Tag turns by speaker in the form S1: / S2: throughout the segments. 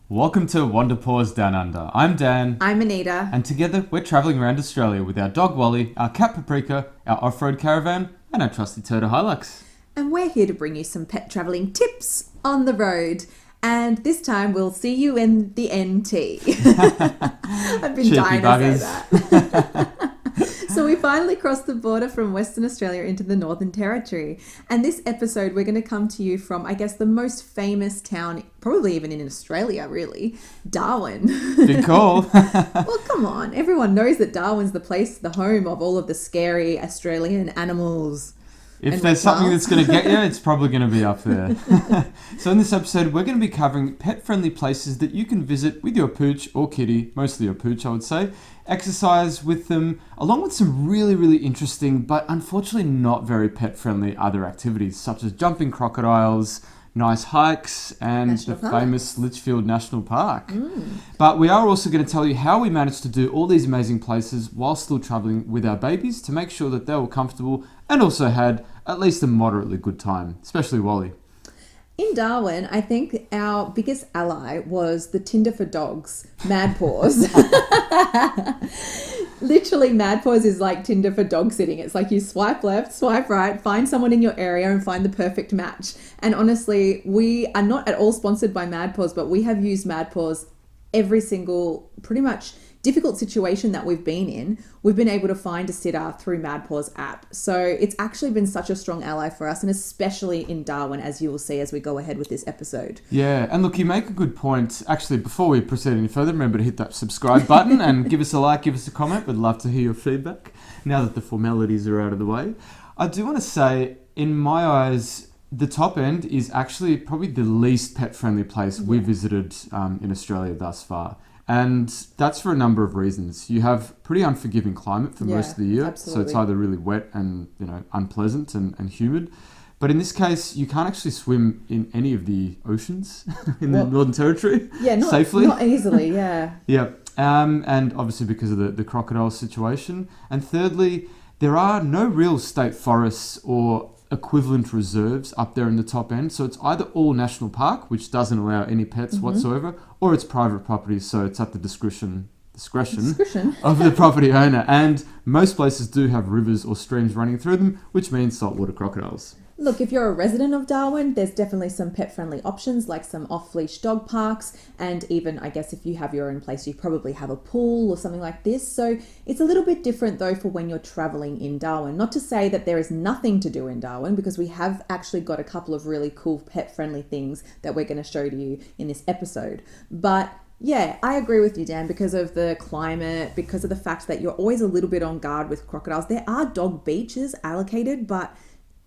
S1: Welcome to MadPaws Down Under. I'm Dan.
S2: I'm Anita.
S1: And together we're travelling around Australia with our dog Wally, our cat Paprika, our off-road caravan, and our trusty turtle Hilux.
S2: And we're here to bring you some pet travelling tips on the road. And this time we'll see you in the NT. I've been
S1: Cheeky
S2: dying
S1: buggers.
S2: to say that. So we finally crossed the border from Western Australia into the Northern Territory. And this episode, we're going to come to you from, I guess, the most famous town, probably even in Australia, really, Darwin.
S1: Big call.
S2: Well, come on. Everyone knows that Darwin's the place, the home of all of the scary Australian animals.
S1: If there's something that's going to get you, it's probably going to be up there. So in this episode, we're going to be covering pet-friendly places that you can visit with your pooch or kitty, mostly your pooch, I would say, exercise with them, along with some really, really interesting, but unfortunately not very pet-friendly other activities, such as jumping crocodiles, nice hikes, and
S2: National
S1: the
S2: Park.
S1: famous Litchfield National Park. But we are also going to tell you how we managed to do all these amazing places while still travelling with our babies to make sure that they were comfortable and also had at least a moderately good time, especially Wally.
S2: In Darwin, I think our biggest ally was the Tinder for dogs, MadPaws. Literally, MadPaws is like Tinder for dog sitting. It's like you swipe left, swipe right, find someone in your area and find the perfect match. And honestly, we are not at all sponsored by MadPaws, but we have used MadPaws every single, pretty much, difficult situation that we've been in. We've been able to find a sitter through MadPaws app. So it's actually been such a strong ally for us, and especially in Darwin, as you will see as we go ahead with this episode.
S1: Yeah, and look, you make a good point. Actually, before we proceed any further, remember to hit that subscribe button and give us a like, give us a comment. We'd love to hear your feedback now that the formalities are out of the way. I do want to say, in my eyes, the top end is actually probably the least pet-friendly place we've visited in Australia thus far. And that's for a number of reasons. You have pretty unforgiving climate for most of the year.
S2: Absolutely.
S1: So it's either really wet and unpleasant and humid. But in this case, you can't actually swim in any of the oceans in the Northern Territory safely.
S2: Not easily, yeah.
S1: Yeah. And obviously because of the crocodile situation. And thirdly, there are no real state forests or equivalent reserves up there in the top end. So it's either all national park, which doesn't allow any pets whatsoever, or it's private property, so it's at the discretion of the property owner. And most places do have rivers or streams running through them, which means saltwater crocodiles.
S2: Look, if you're a resident of Darwin, there's definitely some pet-friendly options like some off-leash dog parks, and even, I guess, if you have your own place, you probably have a pool or something like this. So it's a little bit different, though, for when you're traveling in Darwin. Not to say that there is nothing to do in Darwin, because we have actually got a couple of really cool pet-friendly things that we're going to show to you in this episode. But yeah, I agree with you, Dan, because of the climate, because of the fact that you're always a little bit on guard with crocodiles. There are dog beaches allocated, but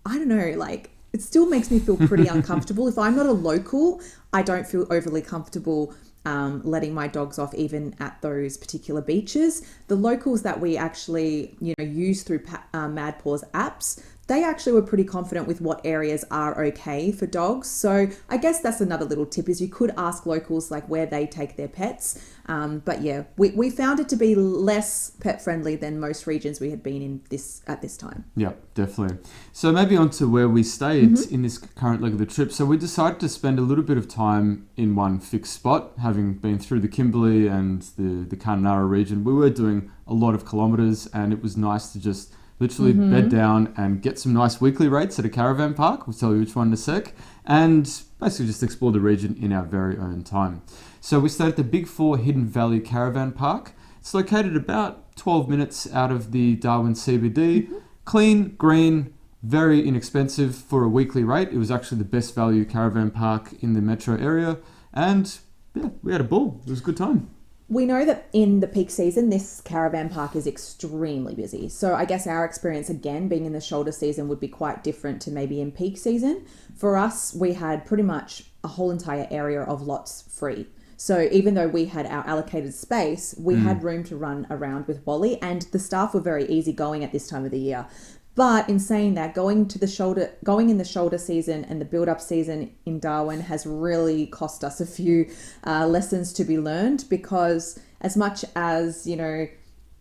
S2: I don't know, like, it still makes me feel pretty uncomfortable. If I'm not a local, I don't feel overly comfortable letting my dogs off even at those particular beaches. The locals that we actually, use through MadPaws apps, they actually were pretty confident with what areas are okay for dogs. So I guess that's another little tip, is you could ask locals like where they take their pets. But yeah, we found it to be less pet friendly than most regions we had been in at this time.
S1: Yeah, definitely. So maybe on to where we stayed in this current leg of the trip. So we decided to spend a little bit of time in one fixed spot, having been through the Kimberley and the Kununurra region. We were doing a lot of kilometres, and it was nice to just literally bed down and get some nice weekly rates at a caravan park. We'll tell you which one in a sec. And basically just explore the region in our very own time. So we stayed at the Big Four Hidden Valley Caravan Park. It's located about 12 minutes out of the Darwin CBD. Clean, green, very inexpensive for a weekly rate. It was actually the best value caravan park in the metro area. And yeah, we had a ball. It was a good time.
S2: We know that in the peak season, this caravan park is extremely busy. So I guess our experience, again, being in the shoulder season would be quite different to maybe in peak season. For us, we had pretty much a whole entire area of lots free. So even though we had our allocated space, we had room to run around with Wally, and the staff were very easygoing at this time of the year. But in saying that, going in the shoulder season and the build-up season in Darwin has really cost us a few lessons to be learned, because as much as,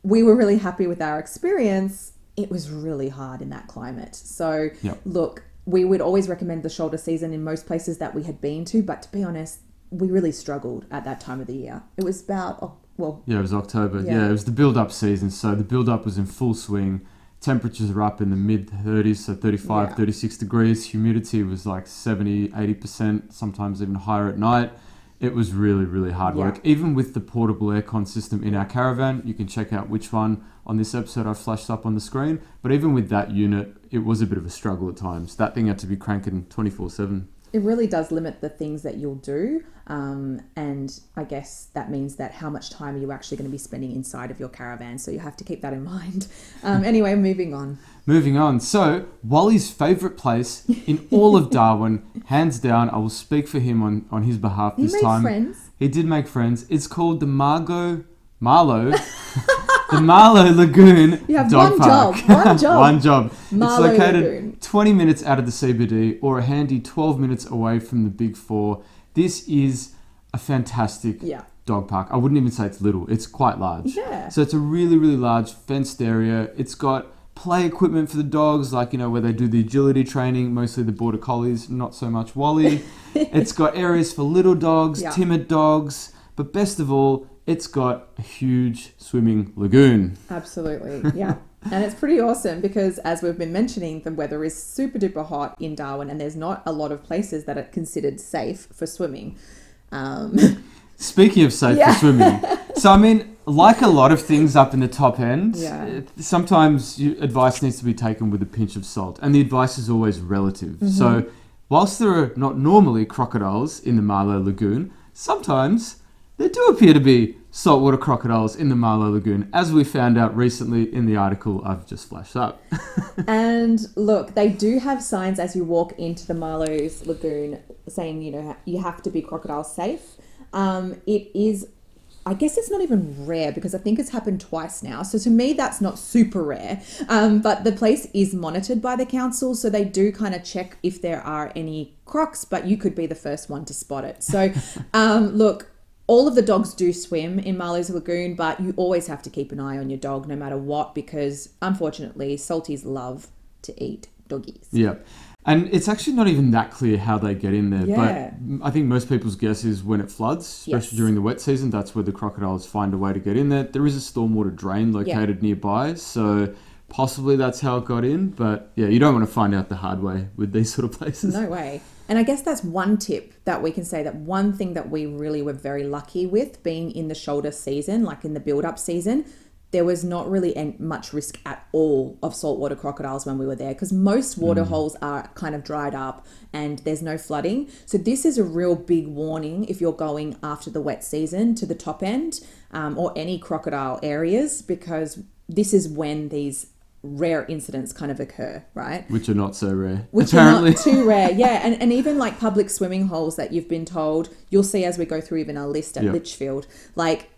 S2: we were really happy with our experience, it was really hard in that climate. So Look, we would always recommend the shoulder season in most places that we had been to, but to be honest, we really struggled at that time of the year. It was about,
S1: Yeah, it was October.
S2: Yeah.
S1: Yeah, it was the build-up season. So the build-up was in full swing. Temperatures are up in the mid-30s, so 35, 36 degrees. Humidity was like 70, 80%, sometimes even higher at night. It was really, really hard work. Even with the portable aircon system in our caravan, you can check out which one on this episode I flashed up on the screen. But even with that unit, it was a bit of a struggle at times. That thing had to be cranking 24/7.
S2: It really does limit the things that you'll do. And I guess that means that how much time are you actually going to be spending inside of your caravan? So you have to keep that in mind. Anyway, moving on.
S1: Moving on. So, Wally's favourite place in all of Darwin, hands down, I will speak for him on his behalf this time.
S2: He made friends.
S1: He did make friends. It's called the Marlow the Marlow Lagoon
S2: You have
S1: Dog
S2: one
S1: Park.
S2: job. One job.
S1: One job.
S2: Marlow
S1: It's located
S2: Lagoon.
S1: 20 minutes out of the CBD or a handy 12 minutes away from the Big Four. This is a fantastic dog park. I wouldn't even say it's little. It's quite large.
S2: Yeah.
S1: So it's a really, really large fenced area. It's got play equipment for the dogs, like, where they do the agility training, mostly the border collies, not so much Wally. It's got areas for little dogs, timid dogs, but best of all, it's got a huge swimming lagoon.
S2: Absolutely, yeah. And it's pretty awesome because, as we've been mentioning, the weather is super duper hot in Darwin and there's not a lot of places that are considered safe for swimming.
S1: Speaking of safe for swimming, so I mean, like a lot of things up in the top end, sometimes advice needs to be taken with a pinch of salt, and the advice is always relative. Mm-hmm. So whilst there are not normally crocodiles in the Marlow Lagoon, sometimes there do appear to be saltwater crocodiles in the Marlow Lagoon, as we found out recently in the article I've just flashed up.
S2: And look, they do have signs as you walk into the Marlow's Lagoon saying, you have to be crocodile safe. It is, I guess it's not even rare because I think it's happened twice now. So to me, that's not super rare. But the place is monitored by the council. So they do kind of check if there are any crocs, but you could be the first one to spot it. So look, all of the dogs do swim in Marlow's Lagoon, but you always have to keep an eye on your dog no matter what, because unfortunately, salties love to eat doggies.
S1: Yeah. And it's actually not even that clear how they get in there.
S2: Yeah.
S1: But I think most people's guess is when it floods, especially during the wet season, that's where the crocodiles find a way to get in there. There is a stormwater drain located nearby, so possibly that's how it got in. But yeah, you don't want to find out the hard way with these sort of places.
S2: No way. And I guess that's one tip that we can say, that one thing that we really were very lucky with being in the shoulder season, like in the build-up season, there was not really much risk at all of saltwater crocodiles when we were there, because most water holes are kind of dried up and there's no flooding. So this is a real big warning if you're going after the wet season to the top end or any crocodile areas, because this is when these rare incidents kind of occur, right?
S1: Which are not so rare.
S2: Which
S1: apparently.
S2: are not too rare, yeah. And even like public swimming holes that you've been told, you'll see as we go through even our list at Litchfield, like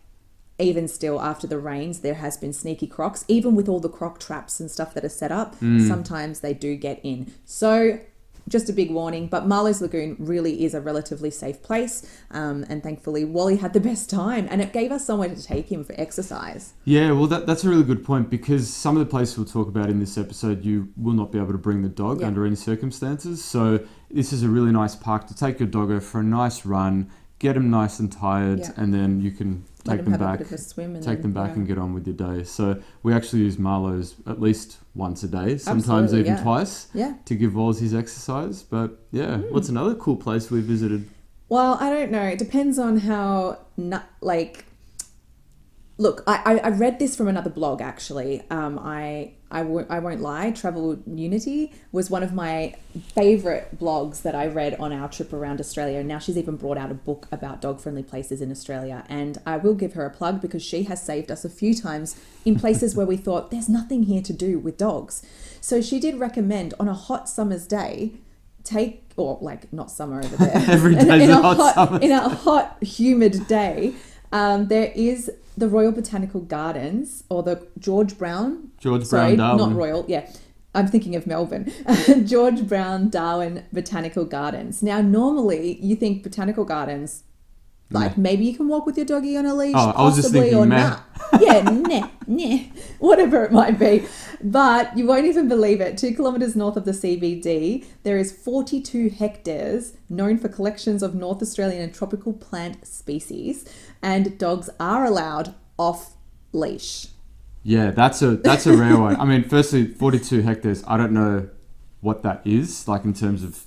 S2: even still after the rains, there has been sneaky crocs. Even with all the croc traps and stuff that are set up, sometimes they do get in. So just a big warning, but Marlow's Lagoon really is a relatively safe place. And thankfully, Wally had the best time and it gave us somewhere to take him for exercise.
S1: Yeah, well, that's a really good point, because some of the places we'll talk about in this episode, you will not be able to bring the dog under any circumstances. So this is a really nice park to take your doggo for a nice run, get him nice and tired, and then you can take them back, and get on with your day. So we actually use Marlow's at least once a day, sometimes even twice, to give Walls his exercise. But what's another cool place we visited?
S2: Well, I don't know. It depends on how, look, I read this from another blog, actually. I won't lie. Travel Unity was one of my favourite blogs that I read on our trip around Australia. Now she's even brought out a book about dog-friendly places in Australia. And I will give her a plug because she has saved us a few times in places where we thought there's nothing here to do with dogs. So she did recommend on a hot summer's day, not summer over there.
S1: Every day's a hot summer.
S2: In a hot, humid day, there is the Royal Botanical Gardens, or the George Brown Darwin. Not Royal, I'm thinking of Melbourne. George Brown Darwin Botanical Gardens. Now, normally you think botanical gardens, maybe you can walk with your doggy on a leash,
S1: I was just
S2: possibly,
S1: thinking
S2: or
S1: meh.
S2: not. Yeah, nah, whatever it might be. But you won't even believe it. 2 kilometres north of the CBD, there is 42 hectares known for collections of North Australian and tropical plant species, and dogs are allowed off leash.
S1: Yeah, that's a rare one. I mean, firstly, 42 hectares. I don't know what that is, like in terms of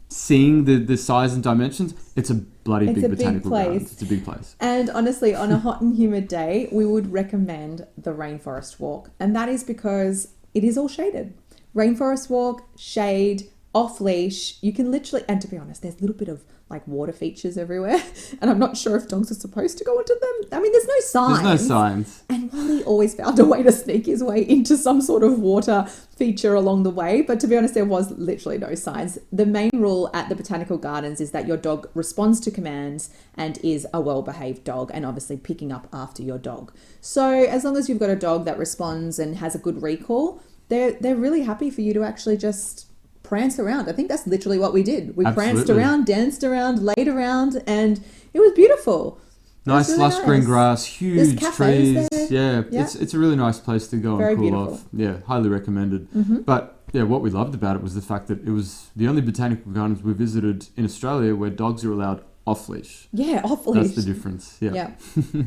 S1: seeing the size and dimensions. It's a bloody big botanical garden. It's a big place.
S2: And honestly, on a hot and humid day, we would recommend the rainforest walk. And that is because it is all shaded. Rainforest walk, shade, off leash. You can literally, and to be honest, there's a little bit of like water features everywhere. And I'm not sure if dogs are supposed to go into them. I mean, there's no signs.
S1: There's no signs.
S2: And Wally always found a way to sneak his way into some sort of water feature along the way. But to be honest, there was literally no signs. The main rule at the botanical gardens is that your dog responds to commands and is a well-behaved dog, and obviously picking up after your dog. So as long as you've got a dog that responds and has a good recall, they're really happy for you to actually just prance around. I think that's literally what we did. We pranced around, danced around, laid around, and it was beautiful.
S1: Nice
S2: really
S1: lush green grass, huge trees.
S2: Yeah.
S1: It's a really nice place to go and cool
S2: beautiful.
S1: off. Yeah, highly recommended. But yeah, what we loved about it was the fact that it was the only botanical gardens we visited in Australia where dogs are allowed off leash.
S2: Yeah, off leash.
S1: That's the difference. Yeah.
S2: Yeah.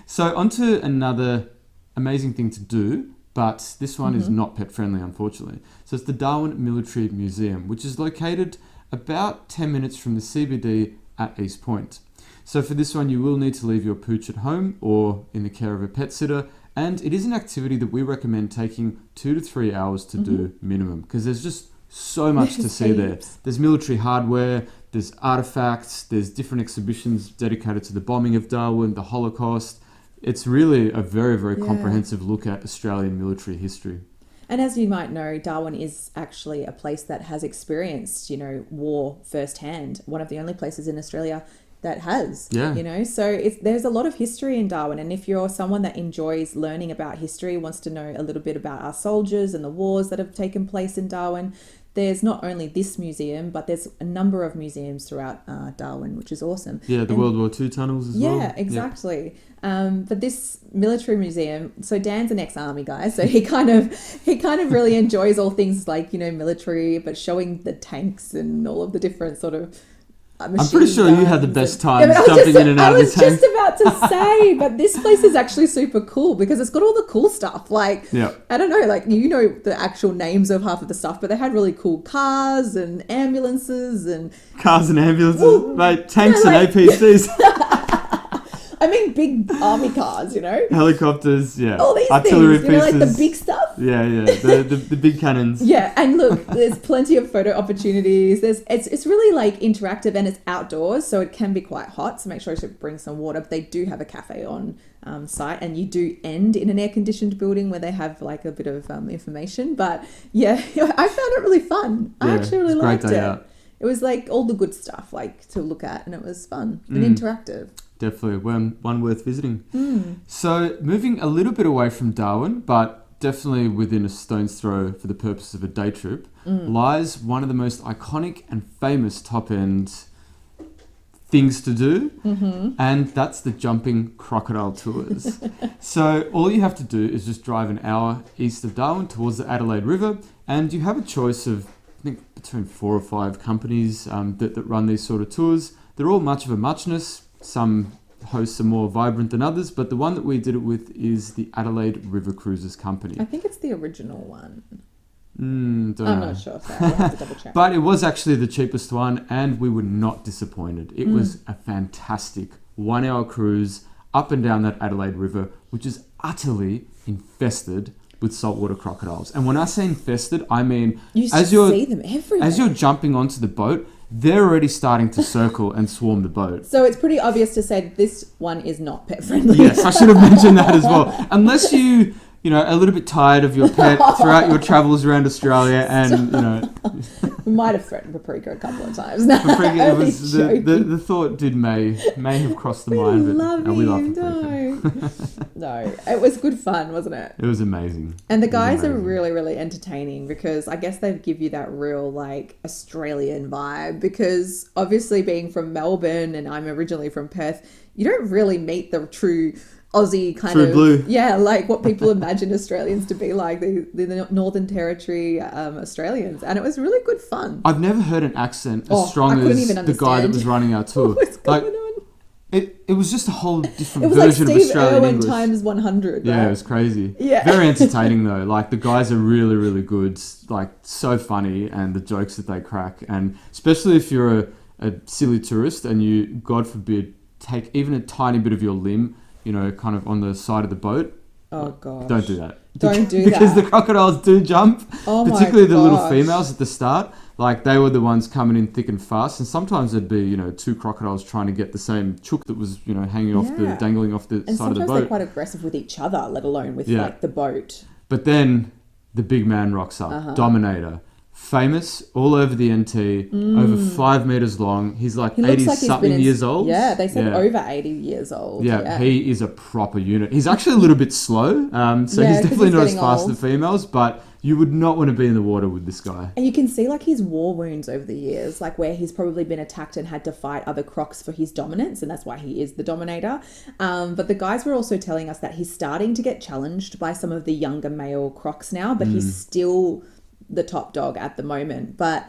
S1: So onto another amazing thing to do, but this one is not pet friendly, unfortunately. So it's the Darwin Military Museum, which is located about 10 minutes from the CBD at East Point. So for this one, you will need to leave your pooch at home or in the care of a pet sitter. And it is an activity that we recommend taking 2 to 3 hours to do minimum, because there's just so much to see there. There's military hardware, there's artifacts, there's different exhibitions dedicated to the bombing of Darwin, the Holocaust. It's really a very, very comprehensive look at Australian military history.
S2: And as you might know, Darwin is actually a place that has experienced, war firsthand. One of the only places in Australia that has, so there's a lot of history in Darwin. And if you're someone that enjoys learning about history, wants to know a little bit about our soldiers and the wars that have taken place in Darwin, there's not only this museum, but there's a number of museums throughout Darwin, which is awesome.
S1: Yeah, the World War II tunnels as well.
S2: Yeah, exactly. But this military museum, so Dan's an ex-army guy, so he kind of really enjoys all things like, military, but showing the tanks and all of the different sort of
S1: I'm pretty sure you had the best time jumping in and out of the tank.
S2: I was just about to say, but this place is actually super cool because it's got all the cool stuff. Like, I don't know, like, the actual names of half of the stuff, but they had really cool cars and ambulances and...
S1: Cars and ambulances? Mate, tanks and APCs.
S2: I mean, big army cars,
S1: Helicopters,
S2: all these
S1: artillery
S2: things,
S1: pieces.
S2: like the big stuff.
S1: Yeah, the big cannons.
S2: Yeah, and look, there's plenty of photo opportunities. It's really like interactive, and it's outdoors, so it can be quite hot. So make sure to bring some water. But they do have a cafe on site, and you do end in an air-conditioned building where they have like a bit of information. But yeah, I found it really fun. I actually really liked it. Out. It was like all the good stuff like to look at, and it was fun and interactive.
S1: Definitely one worth visiting. So moving a little bit away from Darwin, but definitely within a stone's throw for the purpose of a day trip, lies one of the most iconic and famous top-end things to do, and that's the Jumping Crocodile tours. So all you have to do is just drive an hour east of Darwin towards the Adelaide River, and you have a choice of, I think, between 4 or 5 companies that run these sort of tours. They're all much of a muchness. Some hosts are more vibrant than others, but the one that we did it with is the Adelaide River Cruises Company.
S2: I think it's the original one.
S1: I'm
S2: not sure. Sorry, I'll have to double check.
S1: But it was actually the cheapest one, and we were not disappointed. It was a fantastic 1 hour cruise up and down that Adelaide River, which is utterly infested with saltwater crocodiles. And when I say infested, I mean
S2: you see them everywhere.
S1: As you're jumping onto the boat, they're already starting to circle and swarm the boat.
S2: So it's pretty obvious to say this one is not pet friendly.
S1: Yes, I should have mentioned that as well. Unless you a little bit tired of your pet throughout your travels around Australia, and
S2: we might have threatened Paprika a couple of times. No,
S1: Paprika, it was the thought may have crossed the mind, but we love Paprika.
S2: No, it was good fun, wasn't it?
S1: It was amazing.
S2: And the guys are really, really entertaining because I guess they give you that real like Australian vibe, because obviously being from Melbourne and I'm originally from Perth, you don't really meet the true Aussie kind
S1: True
S2: of
S1: blue.
S2: yeah, like what people imagine Australians to be like, the Northern Territory Australians, and it was really good fun.
S1: I've never heard an accent as strong
S2: couldn't
S1: as
S2: even
S1: the guy that was running our tour.
S2: What was going on?
S1: It was just a whole different
S2: It was like
S1: version of
S2: Steve
S1: Australian
S2: Irwin
S1: English.
S2: times 100.
S1: Yeah,
S2: right?
S1: it was crazy.
S2: Yeah.
S1: Very entertaining though. Like the guys are really, really good. Like so funny, and the jokes that they crack, and especially if you're a silly tourist and you, God forbid, take even a tiny bit of your limb, you know, kind of on the side of the boat.
S2: Oh gosh.
S1: Don't do that.
S2: Don't do
S1: because
S2: that.
S1: the crocodiles do jump,
S2: Oh my
S1: particularly the little
S2: gosh.
S1: females at the start. Like they were the ones coming in thick and fast, and sometimes there'd be, you know, two crocodiles trying to get the same chook that was, you know, dangling off the
S2: And
S1: side of the
S2: sometimes
S1: boat.
S2: they're quite aggressive with each other, let alone with
S1: Yeah.
S2: like the boat.
S1: But then the big man rocks up, Dominator, famous all over the NT, over 5 meters long. He's like
S2: He looks
S1: 80
S2: like he's
S1: something
S2: been
S1: years old.
S2: Yeah, they said
S1: Yeah.
S2: over 80 years old.
S1: Yeah, he is a proper unit. He's actually a little bit slow, so
S2: Yeah,
S1: he's
S2: 'cause
S1: definitely
S2: he's
S1: not as
S2: getting
S1: fast
S2: old.
S1: as the females, but you would not want to be in the water with this guy.
S2: And you can see like his war wounds over the years, like where he's probably been attacked and had to fight other crocs for his dominance, and that's why he is the dominator. But the guys were also telling us that he's starting to get challenged by some of the younger male crocs now, but he's still the top dog at the moment. But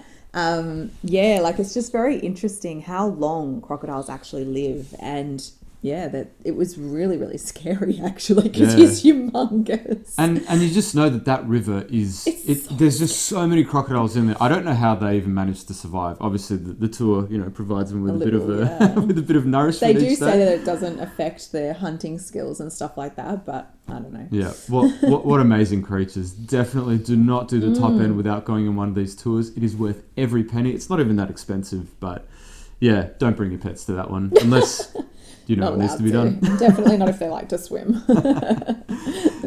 S2: yeah, like it's just very interesting how long crocodiles actually live, and yeah, that it was really, really scary actually because
S1: Yeah.
S2: he's humongous.
S1: And you just know that river is... there's just so many crocodiles in there. I don't know how they even managed to survive. Obviously, the tour, you know, provides them with a bit of with a bit of
S2: They
S1: nourishment
S2: do
S1: each
S2: say
S1: day.
S2: that it doesn't affect their hunting skills and stuff like that, but I don't know.
S1: Yeah, what amazing creatures. Definitely do not do the top end without going on one of these tours. It is worth every penny. It's not even that expensive, but yeah, don't bring your pets to that one unless you know
S2: Not
S1: what needs to
S2: allowed
S1: be done.
S2: Definitely not if they like to swim.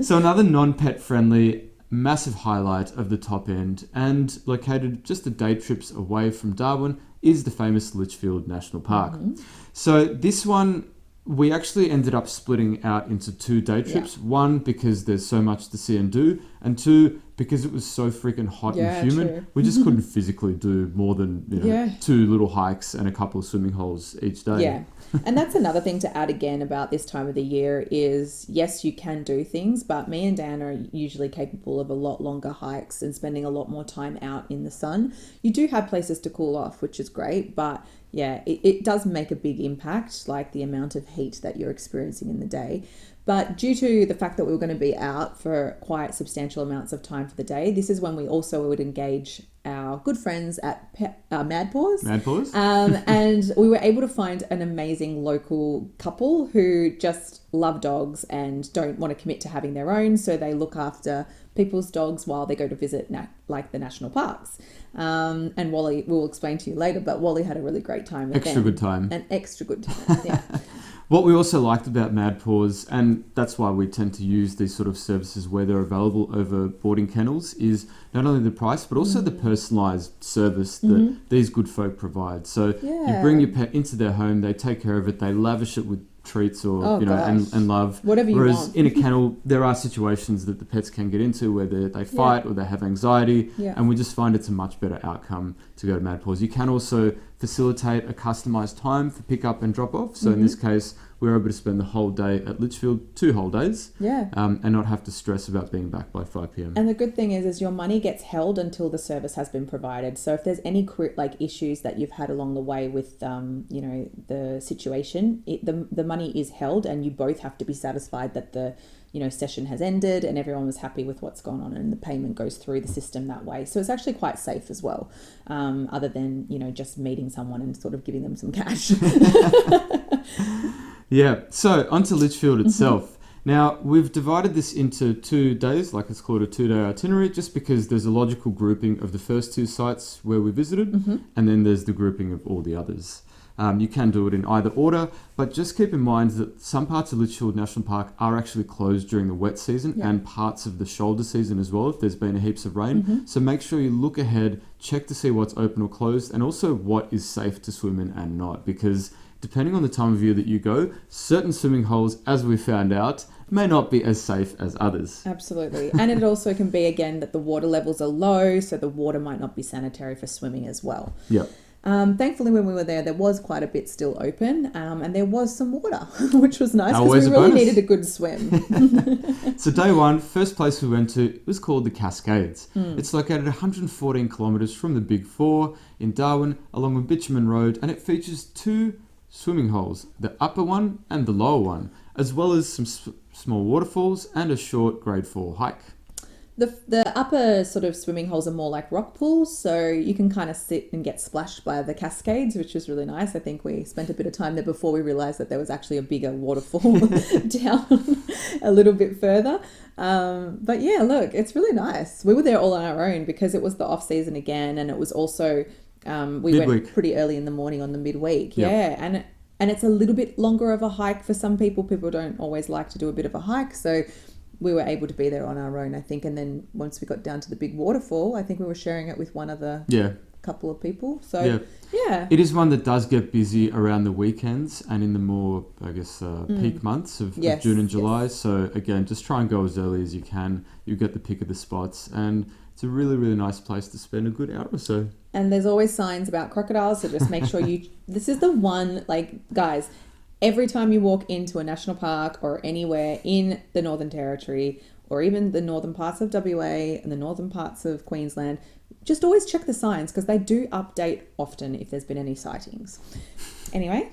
S1: So another non-pet friendly massive highlight of the top end and located just a day trips away from Darwin is the famous Litchfield National Park. So this one we actually ended up splitting out into 2 day trips.
S2: Yeah.
S1: One, because there's so much to see and do, and 2, because it was so freaking hot and humid.
S2: True.
S1: We just couldn't physically do more than, you know,
S2: Yeah.
S1: 2 little hikes and a couple of swimming holes each day.
S2: Yeah. And that's another thing to add again about this time of the year is, yes, you can do things, but me and Dan are usually capable of a lot longer hikes and spending a lot more time out in the sun. You do have places to cool off, which is great, but yeah, it does make a big impact, like the amount of heat that you're experiencing in the day. But due to the fact that we were going to be out for quite substantial amounts of time for the day, this is when we also would engage our good friends at MadPaws.
S1: MadPaws?
S2: And we were able to find an amazing local couple who just love dogs and don't want to commit to having their own, so they look after people's dogs while they go to visit like the national parks. And Wally, we'll explain to you later, but Wally had a really great time with
S1: Extra
S2: them.
S1: good time.
S2: An extra good time, yeah.
S1: What we also liked about MadPaws, and that's why we tend to use these sort of services where they're available over boarding kennels, is not only the price, but also the personalised service that these good folk provide. So you bring your pet into their home, they take care of it, they lavish it with treats or and love.
S2: Whatever you
S1: Whereas
S2: want.
S1: in a kennel, there are situations that the pets can get into where they fight or they have anxiety, and we just find it's a much better outcome to go to MadPaws. You can also facilitate a customised time for pick up and drop off. So in this case, we were able to spend the whole day at Litchfield, 2 whole days, and not have to stress about being back by 5 p.m.
S2: And the good thing is your money gets held until the service has been provided. So if there's any issues that you've had along the way with the situation, the money is held, and you both have to be satisfied that the session has ended and everyone was happy with what's gone on, and the payment goes through the system that way. So it's actually quite safe as well, other than just meeting someone and sort of giving them some cash.
S1: Yeah, so onto Litchfield itself. Now, we've divided this into 2 days, like it's called a 2-day itinerary, just because there's a logical grouping of the first 2 sites where we visited, and then there's the grouping of all the others. You can do it in either order, but just keep in mind that some parts of Litchfield National Park are actually closed during the wet season and parts of the shoulder season as well, if there's been heaps of rain. So make sure you look ahead, check to see what's open or closed, and also what is safe to swim in and not, because depending on the time of year that you go, certain swimming holes, as we found out, may not be as safe as others.
S2: Absolutely. And it also can be, again, that the water levels are low, so the water might not be sanitary for swimming as well.
S1: Yep.
S2: Thankfully, when we were there was quite a bit still open, and there was some water, which was nice
S1: Always
S2: because we
S1: a
S2: really
S1: bonus.
S2: needed a good swim.
S1: So day one, first place we went to, it was called the Cascades. It's located 114 kilometres from the Big Four in Darwin along the Bitumen Road, and it features 2 swimming holes, the upper one and the lower one, as well as some small waterfalls and a short grade 4 hike.
S2: The upper sort of swimming holes are more like rock pools, so you can kind of sit and get splashed by the cascades, which is really nice. I think we spent a bit of time there before we realised that there was actually a bigger waterfall down a little bit further. But yeah, look, it's really nice. We were there all on our own because it was the off season again, and it was also we
S1: Midweek.
S2: went pretty early in the morning on the midweek.
S1: Yep.
S2: Yeah, and it's a little bit longer of a hike for some people. People don't always like to do a bit of a hike, so we were able to be there on our own, I think. And then once we got down to the big waterfall, I think we were sharing it with one other couple of people. So, yeah.
S1: It is one that does get busy around the weekends and in the more, I guess, peak months of June and July.
S2: Yes.
S1: So, again, just try and go as early as you can. You get the pick of the spots. And it's a really, really nice place to spend a good hour or so.
S2: And there's always signs about crocodiles, so just make sure this is the one, guys, every time you walk into a national park or anywhere in the Northern Territory or even the northern parts of WA and the northern parts of Queensland, just always check the signs because they do update often if there's been any sightings. Anyway,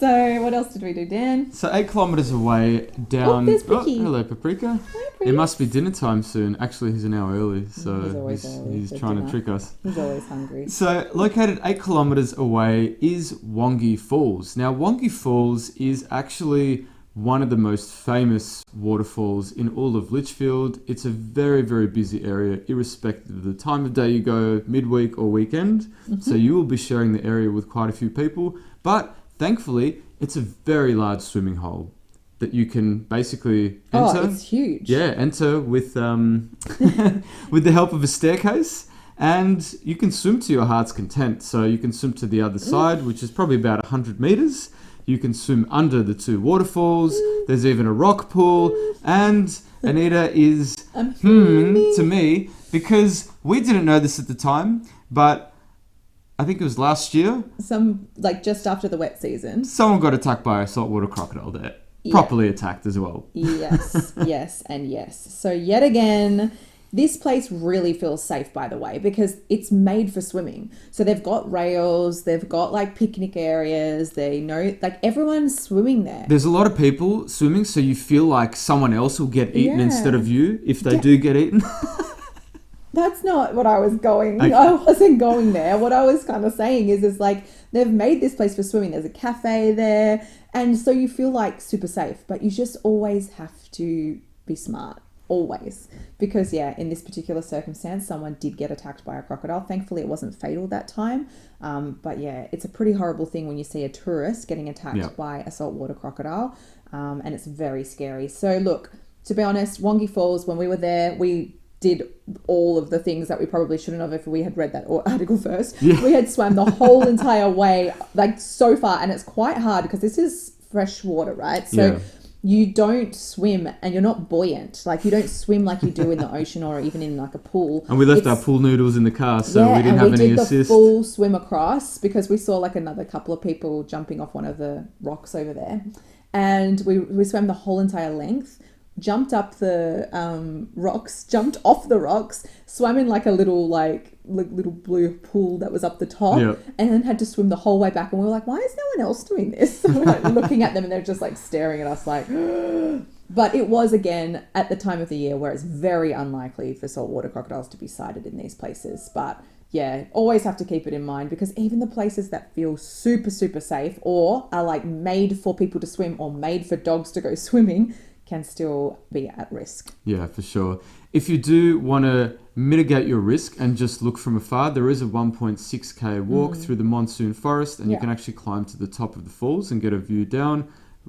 S2: so what else did we do, Dan?
S1: So 8 kilometres away down...
S2: there's Picky.
S1: hello, Paprika.
S2: Hi, Pretty.
S1: It must be dinner time soon. Actually, he's an hour early, so
S2: He's always early
S1: he's
S2: for
S1: trying
S2: dinner.
S1: to trick us.
S2: He's always hungry.
S1: So, located 8 kilometres away is Wongi Falls. Now, Wongi Falls is actually one of the most famous waterfalls in all of Litchfield. It's a very, very busy area, irrespective of the time of day you go, midweek or weekend. So you will be sharing the area with quite a few people. But thankfully, it's a very large swimming hole that you can basically enter.
S2: Oh, it's huge.
S1: Yeah, enter with with the help of a staircase. And you can swim to your heart's content. So you can swim to the other side, which is probably about 100 metres. You can swim under the 2 waterfalls. There's even a rock pool. And Anita is to me because we didn't know this at the time, but I think it was last year.
S2: Just after the wet season.
S1: Someone got attacked by a saltwater crocodile there.
S2: Yeah.
S1: Properly attacked as well.
S2: Yes, yes, and yes. So yet again, this place really feels safe, by the way, because it's made for swimming. So they've got rails, they've got picnic areas, they know, everyone's swimming there.
S1: There's a lot of people swimming, so you feel like someone else will get eaten instead of you if they do get eaten.
S2: That's not what I was going.
S1: Okay.
S2: I wasn't going there. What I was kind of saying is they've made this place for swimming. There's a cafe there, and so you feel super safe. But you just always have to be smart, always, because in this particular circumstance, someone did get attacked by a crocodile. Thankfully, it wasn't fatal that time. But it's a pretty horrible thing when you see a tourist getting attacked by a saltwater crocodile, and it's very scary. So look, to be honest, Wongi Falls, when we were there, we did all of the things that we probably shouldn't have if we had read that article first. Yeah. We had swam the whole entire way, so far, and it's quite hard because this is fresh water, right? So you don't swim and you're not buoyant. You don't swim like you do in the ocean or even in a pool.
S1: And we left our pool noodles in the car, so we didn't have any assist.
S2: We did the full swim across because we saw another couple of people jumping off one of the rocks over there. And we swam the whole entire length. Jumped up the rocks, jumped off the rocks, swam in a little little blue pool that was up the top, and then had to swim the whole way back. And we were like, why is no one else doing this? So we're looking at them and they're just staring at us But it was, again, at the time of the year where it's very unlikely for saltwater crocodiles to be sighted in these places. But always have to keep it in mind because even the places that feel super, super safe or are made for people to swim or made for dogs to go swimming can still be at risk.
S1: Yeah, for sure. If you do want to mitigate your risk and just look from afar, there is a 1.6k walk through the monsoon forest, and you can actually climb to the top of the falls and get a view down.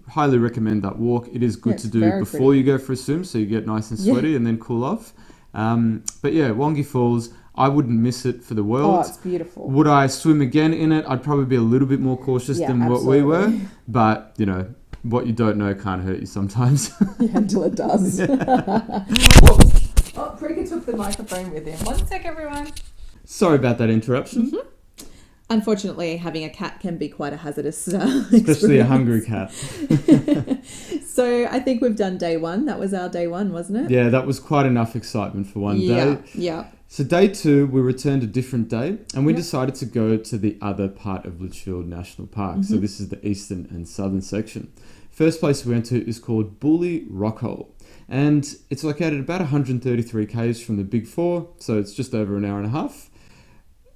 S1: Highly recommend that walk. It is good to do before you go for a swim, so you get nice and sweaty and then cool off. But Wongi Falls, I wouldn't miss it for the world.
S2: Oh, it's beautiful.
S1: Would I swim again in it? I'd probably be a little bit more cautious than what we were. But, what you don't know can't hurt you sometimes.
S2: Until it does. Paprika took the microphone with him. One sec, everyone.
S1: Sorry about that interruption.
S2: Unfortunately, having a cat can be quite a hazardous
S1: Especially a hungry cat.
S2: So I think we've done day one. That was our day one, wasn't it?
S1: Yeah, that was quite enough excitement for one day.
S2: Yeah.
S1: So day 2, we returned a different day, and we decided to go to the other part of Litchfield National Park. So this is the eastern and southern section. First place we went to is called Buley Rockhole, and it's located about 133 k's from the Big Four, so it's just over an hour and a half.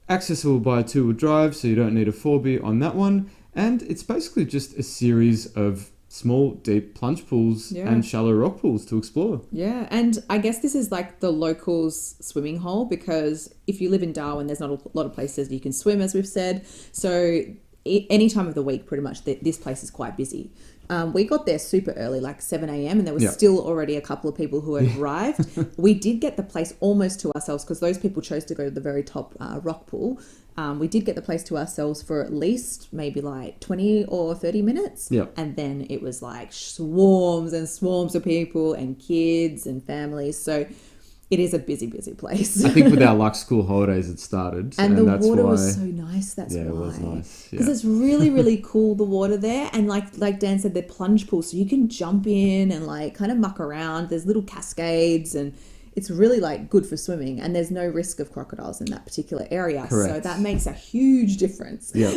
S1: Accessible by a 2-wheel drive, so you don't need a 4B on that one. And it's basically just a series of small, deep plunge pools and shallow rock pools to explore.
S2: Yeah, and I guess this is like the locals' swimming hole, because if you live in Darwin, there's not a lot of places you can swim, as we've said. So any time of the week, pretty much, this place is quite busy. We got there super early, like 7 a.m, and there was still already a couple of people who had arrived. We did get the place almost to ourselves because those people chose to go to the very top rock pool. We did get the place to ourselves for at least maybe like 20 or 30 minutes. And then it was like swarms and swarms of people and kids and families. So it is a busy, busy place.
S1: I think with our luck, school holidays had started.
S2: And the
S1: that's
S2: water
S1: why...
S2: was so nice. That's why.
S1: Yeah, it was nice.
S2: Because it's really, really cool, the water there. And like Dan said, they're plunge pools. So you can jump in and like kind of muck around. There's little cascades and it's really like good for swimming. And there's no risk of crocodiles in that particular area.
S1: Correct.
S2: So that makes a huge difference.
S1: Yeah.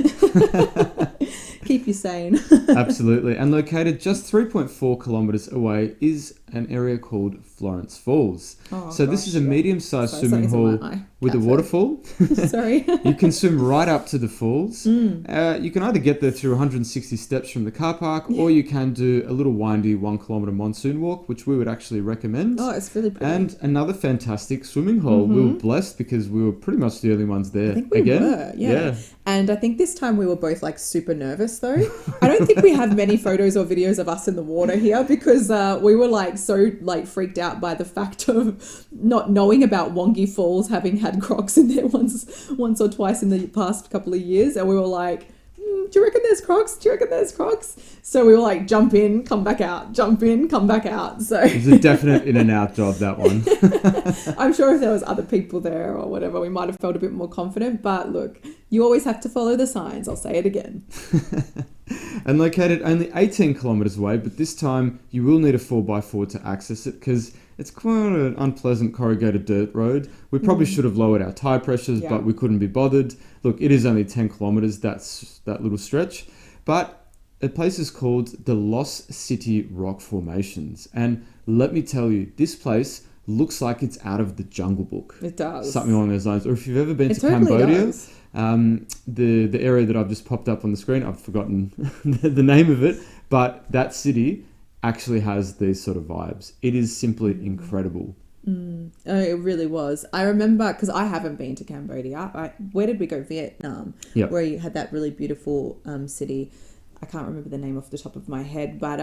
S2: Keep you sane.
S1: Absolutely. And located just 3.4 kilometres away is an area called Florence Falls. So this is a medium-sized swimming hole with a waterfall.
S2: Sorry.
S1: You can swim right up to the falls. You can either get there through 160 steps from the car park, or you can do a little windy 1 kilometre monsoon walk, which we would actually recommend.
S2: Oh, it's really pretty.
S1: And another fantastic swimming hole. We were blessed because we were pretty much the only ones there.
S2: I think we were, yeah. And I think this time we were both like super nervous though. I don't think we have many photos or videos of us in the water here because we were like so like freaked out by the fact of not knowing about Wongi Falls, having had crocs in there once or twice in the past couple of years, and we were like, do you reckon there's crocs? Do you reckon there's crocs? So we were like, jump in, come back out, jump in, come back out. So
S1: it was a definite in and out job, that one.
S2: I'm sure if there was other people there or whatever, we might have felt a bit more confident. But look, you always have to follow the signs. I'll say it again.
S1: And located only 18 kilometres away, but this time you will need a 4x4 to access it because it's quite an unpleasant corrugated dirt road. We probably should have lowered our tyre pressures, but we couldn't be bothered. Look, it is only 10 kilometres, that's that little stretch. But the place is called the Lost City Rock Formations. And let me tell you, this place looks like it's out of the Jungle Book.
S2: It does.
S1: Something along those lines. Or if you've ever been to
S2: totally
S1: Cambodia,
S2: does.
S1: the area that I've just popped up on the screen, I've forgotten the name of it, but that city actually has these sort of vibes. It is simply incredible.
S2: Oh, it really was. I remember, because I haven't been to Cambodia. Where did we go? Vietnam, where you had that really beautiful city. I can't remember the name off the top of my head, but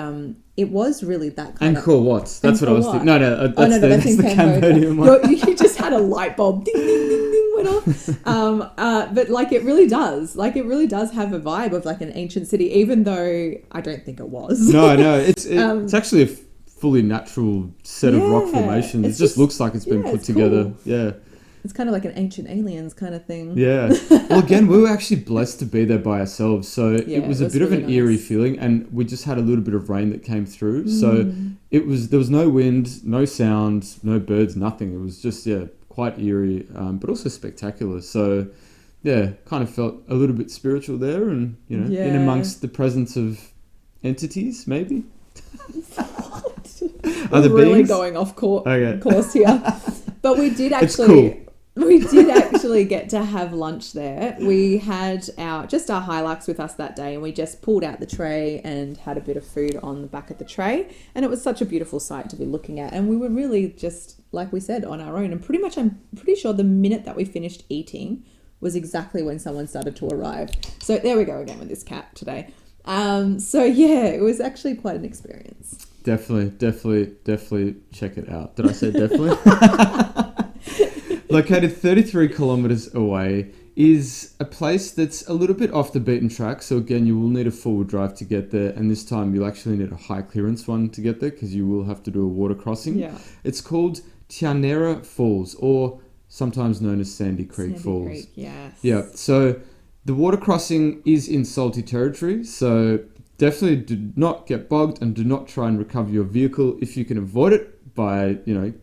S2: it was really that kind of...
S1: Angkor Wat. That's what I was thinking. No, that's
S2: in
S1: the
S2: Cambodia.
S1: Cambodian one.
S2: You just had a light bulb. Ding, ding, ding, ding, went off. But like it really does. Like it really does have a vibe of like an ancient city, even though I don't think it was.
S1: No. It's actually a fully natural set of rock formations. It just looks like it's been put together. Cool. Yeah.
S2: It's kind of like an Ancient Aliens kind of thing.
S1: Yeah. Well, again, we were actually blessed to be there by ourselves. So it was a bit of an eerie feeling, and we just had a little bit of rain that came through. So there was no wind, no sound, no birds, nothing. It was just, quite eerie, but also spectacular. So, kind of felt a little bit spiritual there and, in amongst the presence of entities, maybe.
S2: We're really going off course here. But we did actually... We did actually get to have lunch there. We had our highlights with us that day, and we just pulled out the tray and had a bit of food on the back of the tray. And it was such a beautiful sight to be looking at. And we were really just, like we said, on our own. And I'm pretty sure the minute that we finished eating was exactly when someone started to arrive. So there we go again with this cat today. It was actually quite an experience.
S1: Definitely check it out. Did I say definitely? Located 33 kilometres away is a place that's a little bit off the beaten track. So again, you will need a 4-wheel drive to get there. And this time you'll actually need a high clearance one to get there because you will have to do a water crossing. Yeah. It's called Itinerary Falls, or sometimes known as Sandy Creek Falls.
S2: Creek, yes.
S1: Yeah. So The water crossing is in salty territory, so definitely do not get bogged and do not try and recover your vehicle if you can avoid it by,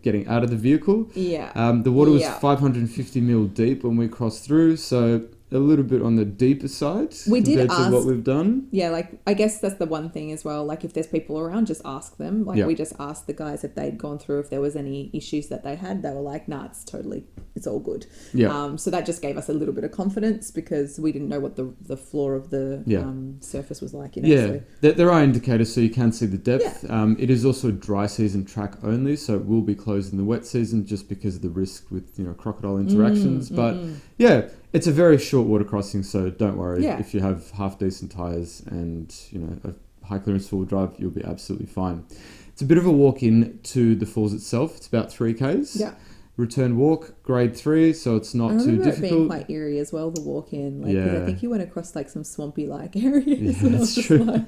S1: getting out of the vehicle.
S2: Yeah.
S1: The water was 550 mil deep when we crossed through, so a little bit on the deeper side compared to what we've done.
S2: Yeah, like, I guess that's the one thing as well. Like, if there's people around, just ask them. Like, we just asked the guys if they'd gone through, if there was any issues that they had. They were like, nah, it's all good.
S1: Yeah.
S2: So that just gave us a little bit of confidence because we didn't know what the floor of the surface was like.
S1: So. There are indicators so you can see the depth. Yeah. It is also a dry season track only, so it will be closed in the wet season just because of the risk with, crocodile interactions. But it's a very short water crossing, so don't worry. If you have half decent tyres and a high clearance four-wheel drive, you'll be absolutely fine. It's a bit of a walk in to the falls itself. It's about 3 k's.
S2: Yeah.
S1: Return walk, grade 3, so it's not too difficult.
S2: It being quite eerie as well, the walk in. Because I think you went across some swampy areas. And
S1: that's true.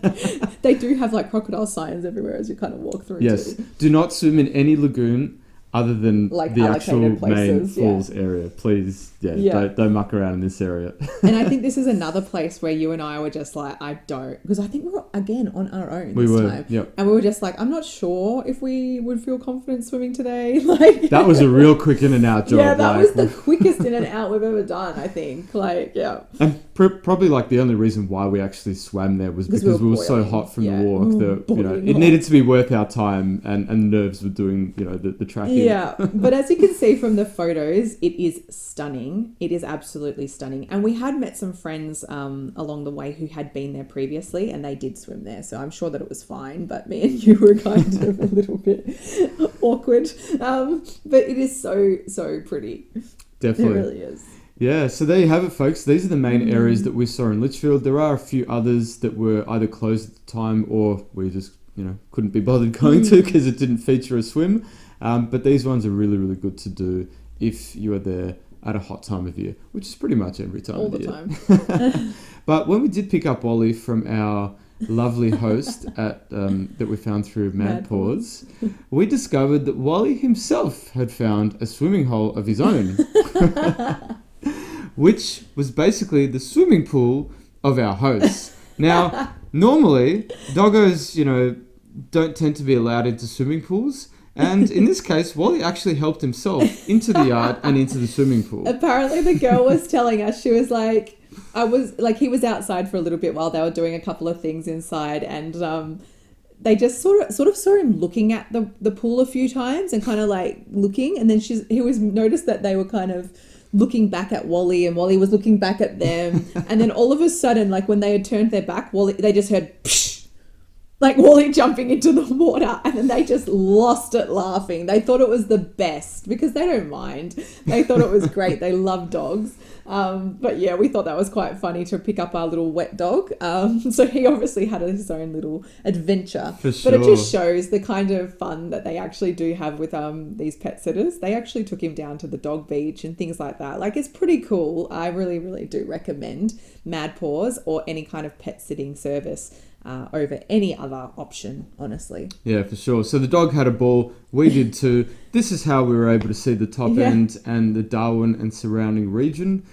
S2: They do have crocodile signs everywhere as you kind of walk through.
S1: Yes.
S2: Too.
S1: Do not swim in any lagoon other than the actual
S2: places,
S1: main falls area. Please, don't muck around in this area.
S2: And I think this is another place where you and I were just I don't, because I think we were again on our own time.
S1: Yep.
S2: And we were just I'm not sure if we would feel confident swimming today.
S1: That was a real quick in and out job.
S2: Yeah, that was the quickest in and out we've ever done, I think.
S1: And probably the only reason why we actually swam there was because we were so hot from the walk that it needed to be worth our time, and nerves were doing the tracking.
S2: Yeah, but as you can see from the photos, it is stunning. It is absolutely stunning. And we had met some friends along the way who had been there previously, and they did swim there. So I'm sure that it was fine, but me and you were kind of a little bit awkward. But it is so, so pretty.
S1: Definitely.
S2: It really is.
S1: Yeah, so there you have it, folks. These are the main areas that we saw in Litchfield. There are a few others that were either closed at the time or we just, couldn't be bothered going to because it didn't feature a swim. But these ones are really, really good to do if you are there at a hot time of year, which is pretty much every time of year. All the time. But when we did pick up Wally from our lovely host at that we found through MadPaws, we discovered that Wally himself had found a swimming hole of his own, which was basically the swimming pool of our hosts. Now, normally, doggos, don't tend to be allowed into swimming pools. And in this case, Wally actually helped himself into the yard and into the swimming pool.
S2: Apparently the girl was telling us, she was he was outside for a little bit while they were doing a couple of things inside, and they just sort of saw him looking at the pool a few times and kind of looking, and then he was noticed that they were kind of looking back at Wally, and Wally was looking back at them, and then all of a sudden, when they had turned their back, they just heard psh, Wally jumping into the water, and then they just lost it laughing. They thought it was the best because they don't mind. They thought it was great. They love dogs. But yeah, we thought that was quite funny to pick up our little wet dog. So he obviously had his own little adventure.
S1: For sure.
S2: But it just shows the kind of fun that they actually do have with these pet sitters. They actually took him down to the dog beach and things like that. It's pretty cool. I really, really do recommend MadPaws or any kind of pet sitting service over any other option, honestly.
S1: Yeah, for sure. So the dog had a ball. We did too. This is how we were able to see the top end and the Darwin and surrounding region.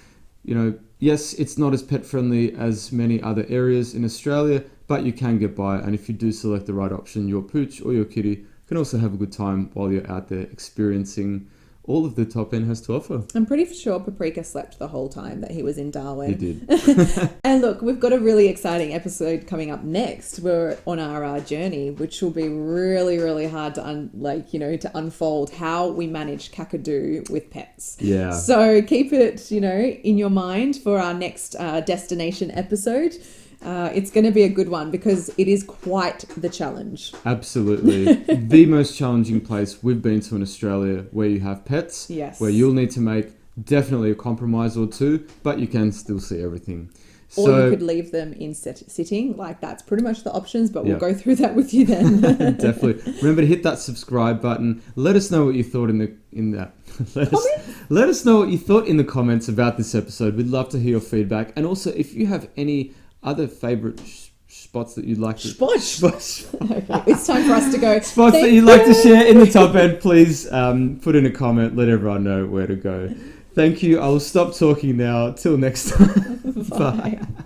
S1: Yes, it's not as pet friendly as many other areas in Australia, but you can get by. And if you do select the right option, your pooch or your kitty can also have a good time while you're out there experiencing all of the top end has to offer.
S2: I'm pretty sure Paprika slept the whole time that he was in Darwin.
S1: He did.
S2: And look, we've got a really exciting episode coming up next. We're on our journey, which will be really, really hard to to unfold how we manage kakadu with pets.
S1: Yeah.
S2: So keep it, in your mind for our next destination episode. It's going to be a good one because it is quite the challenge.
S1: Absolutely. The most challenging place we've been to in Australia where you have pets.
S2: Yes.
S1: Where you'll need to make definitely a compromise or two, but you can still see everything.
S2: Or you could leave them in sitting. That's pretty much the options, but we'll go through that with you then.
S1: Definitely. Remember to hit that subscribe button. Let us know what you thought let us know what you thought in the comments about this episode. We'd love to hear your feedback. And also, if you have any other favourite spots that you'd like to... Spots.
S2: Okay, it's time for us to go.
S1: Spots that you'd like to share in the top end, please put in a comment. Let everyone know where to go. Thank you. I will stop talking now. Till next time. Bye.
S2: Bye.